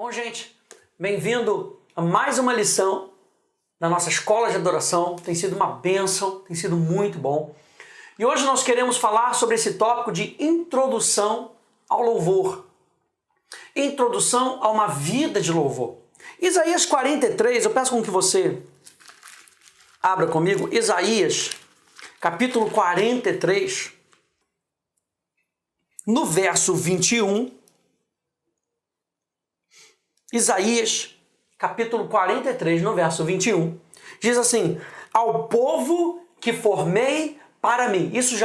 Bom, gente, bem-vindo a mais uma lição da nossa escola de adoração. Tem sido uma bênção, tem sido muito bom. E hoje nós queremos falar sobre esse tópico de introdução ao louvor. Introdução a uma vida de louvor. Isaías 43, eu peço com que você abra comigo. Isaías, capítulo 43, no verso 21. Isaías, capítulo 43, no verso 21, diz assim: ao povo que formei para mim. Isso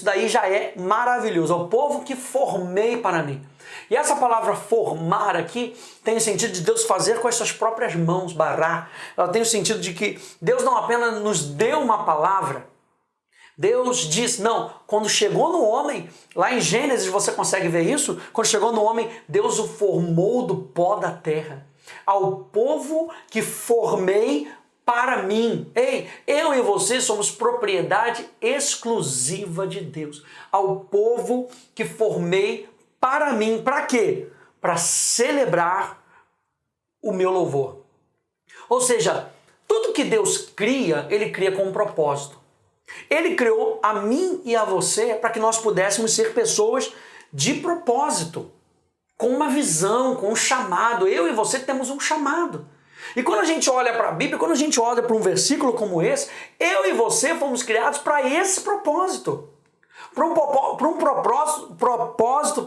daí já é maravilhoso. Ao povo que formei para mim. E essa palavra formar aqui tem o sentido de Deus fazer com as suas próprias mãos, barrar. Ela tem o sentido de que Deus não apenas nos deu uma palavra. Deus diz, não, quando chegou no homem, lá em Gênesis você consegue ver isso, quando chegou no homem, Deus o formou do pó da terra. Ao povo que formei para mim. Ei, eu e você somos propriedade exclusiva de Deus. Ao povo que formei para mim. Para quê? Para celebrar o meu louvor. Ou seja, tudo que Deus cria, Ele cria com um propósito. Ele criou a mim e a você para que nós pudéssemos ser pessoas de propósito, com uma visão, com um chamado. Eu e você temos um chamado. E quando a gente olha para a Bíblia, quando a gente olha para um versículo como esse, eu e você fomos criados para esse propósito. Para um propósito,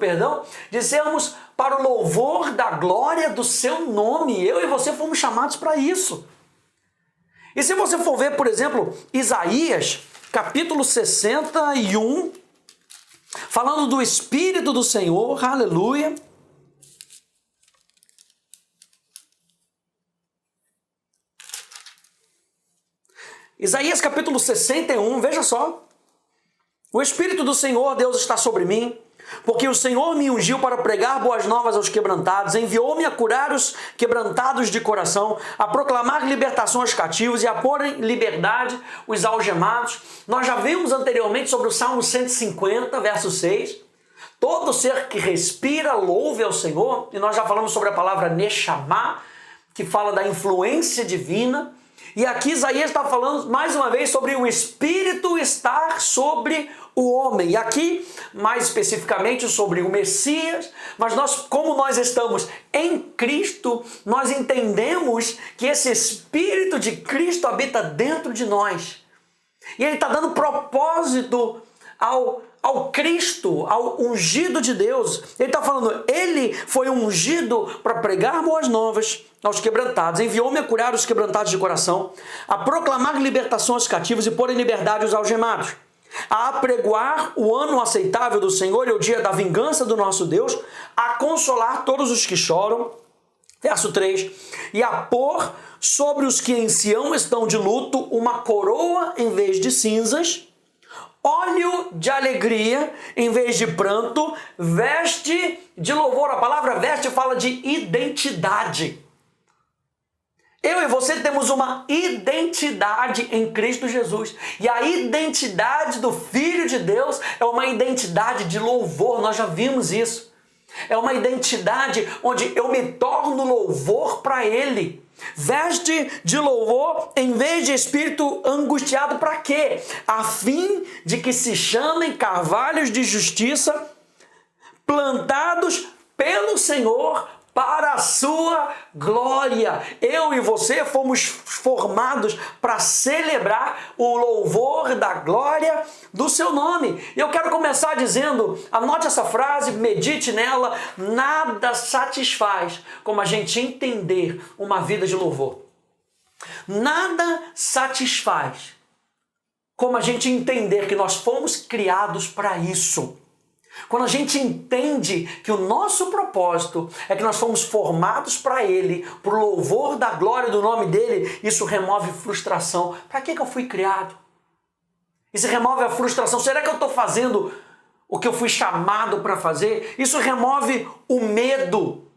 de sermos para o louvor da glória do seu nome. Eu e você fomos chamados para isso. E se você for ver, por exemplo, Isaías, capítulo 61, falando do Espírito do Senhor, aleluia. Isaías capítulo 61, veja só. O Espírito do Senhor, Deus, está sobre mim, porque o Senhor me ungiu para pregar boas novas aos quebrantados, enviou-me a curar os quebrantados de coração, a proclamar libertação aos cativos e a pôr em liberdade os algemados. Nós já vimos anteriormente sobre o Salmo 150, verso 6. Todo ser que respira, louve ao Senhor. E nós já falamos sobre a palavra Neshama, que fala da influência divina. E aqui Isaías está falando mais uma vez sobre o Espírito estar sobre o homem. E aqui, mais especificamente, sobre o Messias. Mas como nós estamos em Cristo, nós entendemos que esse Espírito de Cristo habita dentro de nós. E ele está dando propósito ao Cristo, ao ungido de Deus. Ele está falando, ele foi ungido para pregar boas novas aos quebrantados, enviou-me a curar os quebrantados de coração, a proclamar libertação aos cativos e pôr em liberdade os algemados, a apregoar o ano aceitável do Senhor e o dia da vingança do nosso Deus, a consolar todos os que choram, verso 3, e a pôr sobre os que em Sião estão de luto uma coroa em vez de cinzas, óleo de alegria em vez de pranto, veste de louvor. A palavra veste fala de identidade. Eu e você temos uma identidade em Cristo Jesus. E a identidade do Filho de Deus é uma identidade de louvor. Nós já vimos isso. É uma identidade onde eu me torno louvor para Ele. Veste de louvor em vez de espírito angustiado. Para quê? A fim de que se chamem carvalhos de justiça plantados pelo Senhor para a sua glória. Eu e você fomos formados para celebrar o louvor da glória do seu nome. E eu quero começar dizendo, anote essa frase, medite nela: nada satisfaz como a gente entender uma vida de louvor. Nada satisfaz como a gente entender que nós fomos criados para isso. Quando a gente entende que o nosso propósito é que nós fomos formados para Ele, para o louvor da glória do nome dEle, isso remove frustração. Para que eu fui criado? Isso remove a frustração. Será que eu estou fazendo o que eu fui chamado para fazer? Isso remove o medo.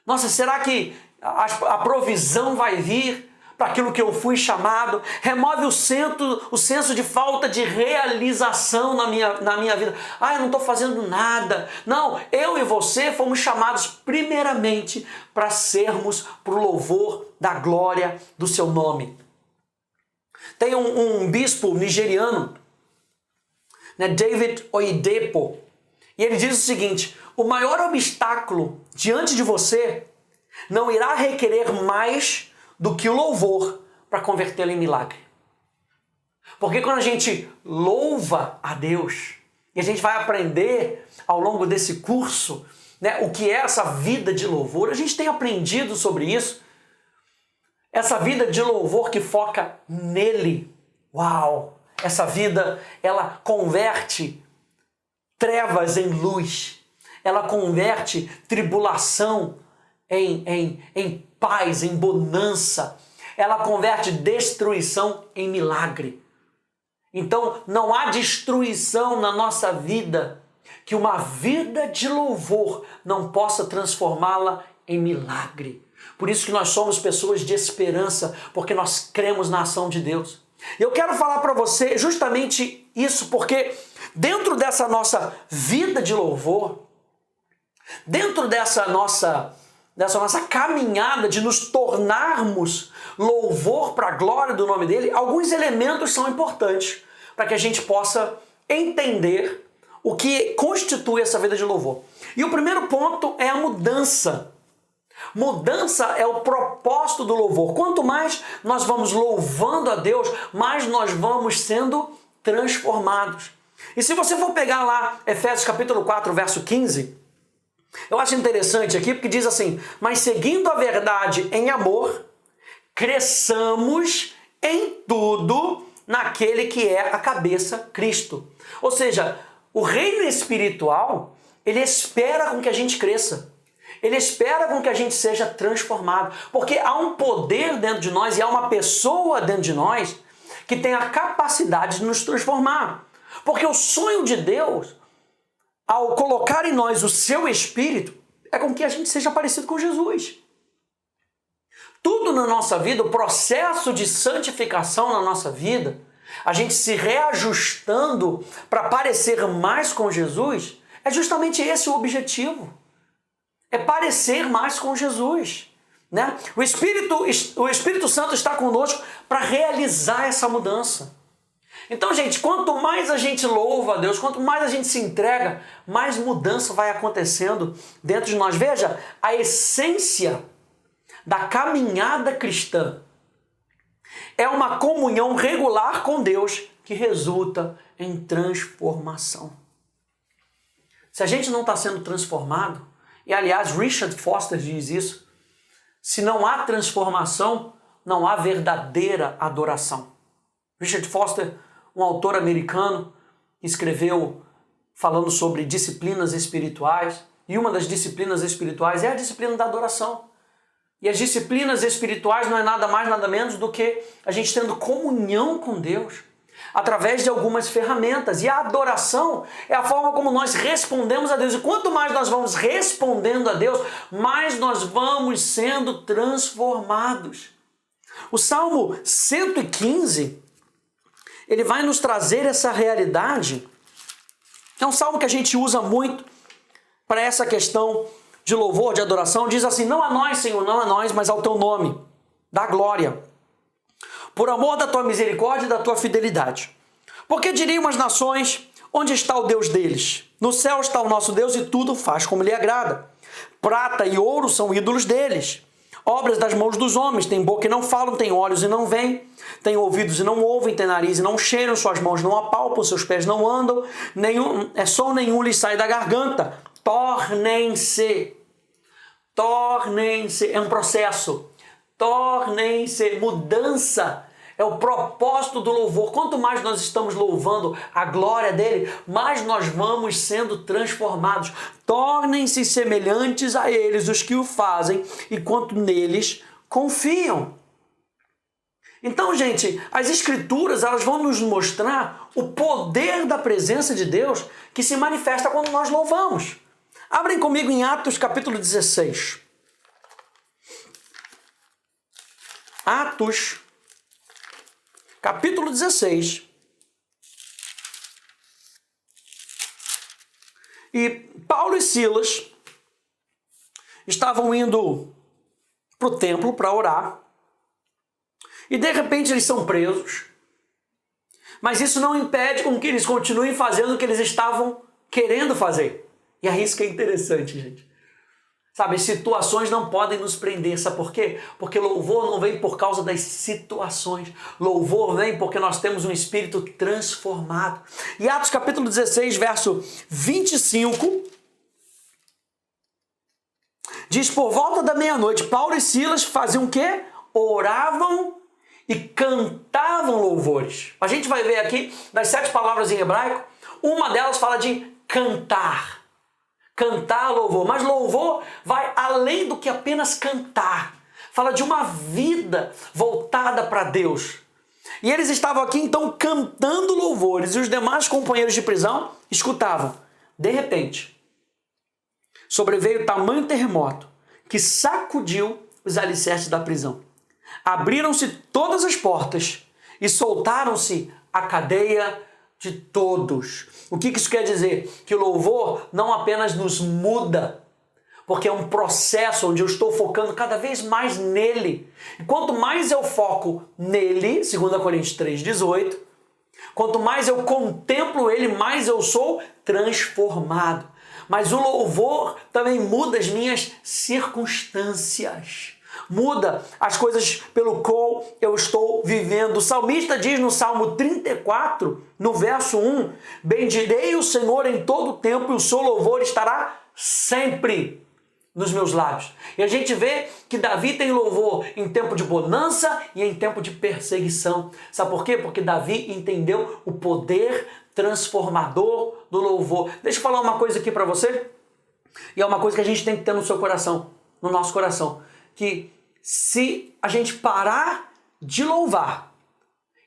Nossa, será que a provisão vai vir? para aquilo que eu fui chamado, remove o senso de falta de realização na minha vida. Eu não estou fazendo nada. Não, eu e você fomos chamados primeiramente para sermos para o louvor da glória do seu nome. Tem um bispo nigeriano, né, David Oyedepo, e ele diz o seguinte: o maior obstáculo diante de você não irá requerer mais do que o louvor para convertê-lo em milagre. Porque quando a gente louva a Deus, e a gente vai aprender ao longo desse curso, né, o que é essa vida de louvor, a gente tem aprendido sobre isso, essa vida de louvor que foca nele. Uau! Essa vida, ela converte trevas em luz, ela converte tribulação em paz, em bonança. Ela converte destruição em milagre. Então, não há destruição na nossa vida que uma vida de louvor não possa transformá-la em milagre. Por isso que nós somos pessoas de esperança, porque nós cremos na ação de Deus. Eu quero falar para você justamente isso, porque dentro dessa nossa vida de louvor, dentro dessa nossa caminhada de nos tornarmos louvor para a glória do nome dele, alguns elementos são importantes para que a gente possa entender o que constitui essa vida de louvor. E o primeiro ponto é a mudança. Mudança é o propósito do louvor. Quanto mais nós vamos louvando a Deus, mais nós vamos sendo transformados. E se você for pegar lá Efésios capítulo 4, verso 15, eu acho interessante aqui, porque diz assim: mas seguindo a verdade em amor, cresçamos em tudo naquele que é a cabeça, Cristo. Ou seja, o reino espiritual, ele espera com que a gente cresça. Ele espera com que a gente seja transformado. Porque há um poder dentro de nós e há uma pessoa dentro de nós que tem a capacidade de nos transformar. Porque o sonho de Deus, ao colocar em nós o seu Espírito, é com que a gente seja parecido com Jesus. Tudo na nossa vida, o processo de santificação na nossa vida, a gente se reajustando para parecer mais com Jesus, é justamente esse o objetivo. É parecer mais com Jesus, né? O Espírito Santo está conosco para realizar essa mudança. Então, gente, quanto mais a gente louva a Deus, quanto mais a gente se entrega, mais mudança vai acontecendo dentro de nós. Veja, a essência da caminhada cristã é uma comunhão regular com Deus que resulta em transformação. Se a gente não está sendo transformado, e aliás Richard Foster diz isso, se não há transformação, não há verdadeira adoração. Richard Foster, um autor americano, escreveu falando sobre disciplinas espirituais, e uma das disciplinas espirituais é a disciplina da adoração. E as disciplinas espirituais não é nada mais, nada menos do que a gente tendo comunhão com Deus através de algumas ferramentas. E a adoração é a forma como nós respondemos a Deus. E quanto mais nós vamos respondendo a Deus, mais nós vamos sendo transformados. O Salmo 115, ele vai nos trazer essa realidade. É um salmo que a gente usa muito para essa questão de louvor, de adoração. Diz assim: não a nós, Senhor, não a nós, mas ao teu nome, da glória, por amor da tua misericórdia e da tua fidelidade. Porque diriam as nações: onde está o Deus deles? No céu está o nosso Deus e tudo faz como lhe agrada. Prata e ouro são ídolos deles. Obras das mãos dos homens, tem boca e não falam, tem olhos e não veem, tem ouvidos e não ouvem, tem nariz e não cheiram, suas mãos não apalpam, seus pés não andam, som nenhum lhes sai da garganta. Tornem-se, é um processo. Tornem-se, mudança é o propósito do louvor. Quanto mais nós estamos louvando a glória dele, mais nós vamos sendo transformados. Tornem-se semelhantes a eles os que o fazem e quanto neles confiam. Então, gente, as escrituras, elas vão nos mostrar o poder da presença de Deus que se manifesta quando nós louvamos. Abrem comigo em Atos capítulo 16. Atos, capítulo 16. E Paulo e Silas estavam indo para o templo para orar. E de repente eles são presos. Mas isso não impede com que eles continuem fazendo o que eles estavam querendo fazer. E é isso que é interessante, gente. Sabe, situações não podem nos prender. Sabe por quê? Porque louvor não vem por causa das situações. Louvor vem porque nós temos um espírito transformado. E Atos capítulo 16, verso 25, diz: por volta da meia-noite, Paulo e Silas faziam o quê? Oravam e cantavam louvores. A gente vai ver aqui, das 7 palavras em hebraico, uma delas fala de cantar. Cantar louvor. Mas louvor vai além do que apenas cantar. Fala de uma vida voltada para Deus. E eles estavam aqui então cantando louvores e os demais companheiros de prisão escutavam. De repente, sobreveio tamanho terremoto que sacudiu os alicerces da prisão. Abriram-se todas as portas e soltaram-se a cadeia de todos. O que isso quer dizer? Que o louvor não apenas nos muda, porque é um processo onde eu estou focando cada vez mais nele. E quanto mais eu foco nele, 2 Coríntios 3,18, quanto mais eu contemplo ele, mais eu sou transformado. Mas o louvor também muda as minhas circunstâncias. Muda as coisas pelo qual eu estou vivendo. O salmista diz no Salmo 34, no verso 1, bendirei o Senhor em todo o tempo e o seu louvor estará sempre nos meus lábios. E a gente vê que Davi tem louvor em tempo de bonança e em tempo de perseguição. Sabe por quê? Porque Davi entendeu o poder transformador do louvor. Deixa eu falar uma coisa aqui para você. E é uma coisa que a gente tem que ter no seu coração, no nosso coração. Que se a gente parar de louvar,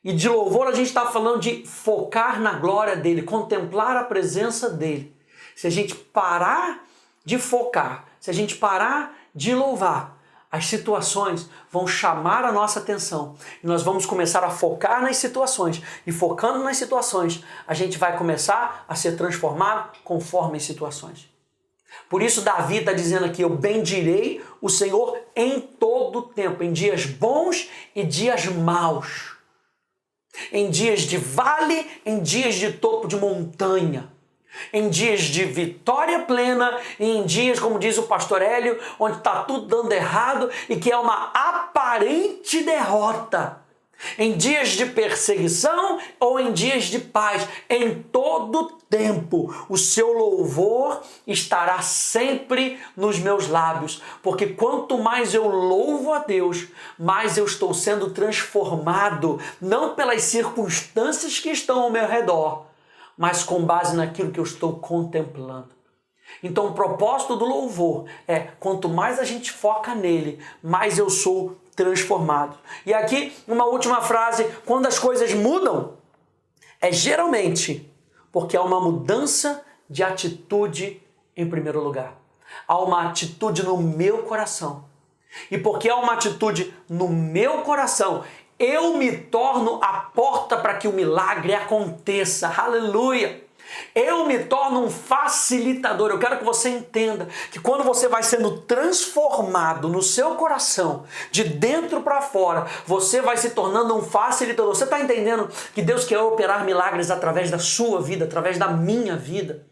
e de louvor a gente está falando de focar na glória dele, contemplar a presença dele. Se a gente parar de focar, se a gente parar de louvar, as situações vão chamar a nossa atenção. E nós vamos começar a focar nas situações. E focando nas situações, a gente vai começar a ser transformado conforme as situações. Por isso Davi está dizendo aqui, eu bendirei o Senhor em todo o tempo, em dias bons e dias maus, em dias de vale, em dias de topo de montanha, em dias de vitória plena e em dias, como diz o pastor Hélio, onde está tudo dando errado e que é uma aparente derrota. Em dias de perseguição ou em dias de paz, em todo tempo, o seu louvor estará sempre nos meus lábios, porque quanto mais eu louvo a Deus, mais eu estou sendo transformado, não pelas circunstâncias que estão ao meu redor, mas com base naquilo que eu estou contemplando. Então o propósito do louvor é, quanto mais a gente foca nele, mais eu sou transformado. E aqui uma última frase, quando as coisas mudam, é geralmente porque há uma mudança de atitude em primeiro lugar. Há uma atitude no meu coração. E porque há uma atitude no meu coração, eu me torno a porta para que o milagre aconteça. Aleluia! Eu me torno um facilitador. Eu quero que você entenda que quando você vai sendo transformado no seu coração, de dentro para fora, você vai se tornando um facilitador. Você está entendendo que Deus quer operar milagres através da sua vida, através da minha vida?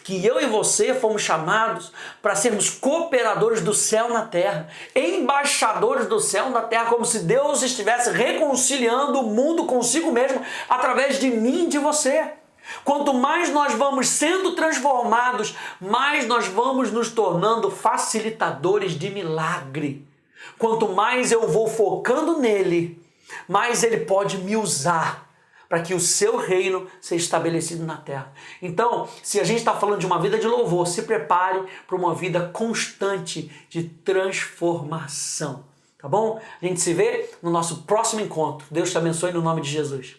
Que eu e você fomos chamados para sermos cooperadores do céu na terra, embaixadores do céu na terra, como se Deus estivesse reconciliando o mundo consigo mesmo através de mim e de você. Quanto mais nós vamos sendo transformados, mais nós vamos nos tornando facilitadores de milagre. Quanto mais eu vou focando nele, mais ele pode me usar para que o seu reino seja estabelecido na terra. Então, se a gente está falando de uma vida de louvor, se prepare para uma vida constante de transformação. Tá bom? A gente se vê no nosso próximo encontro. Deus te abençoe no nome de Jesus.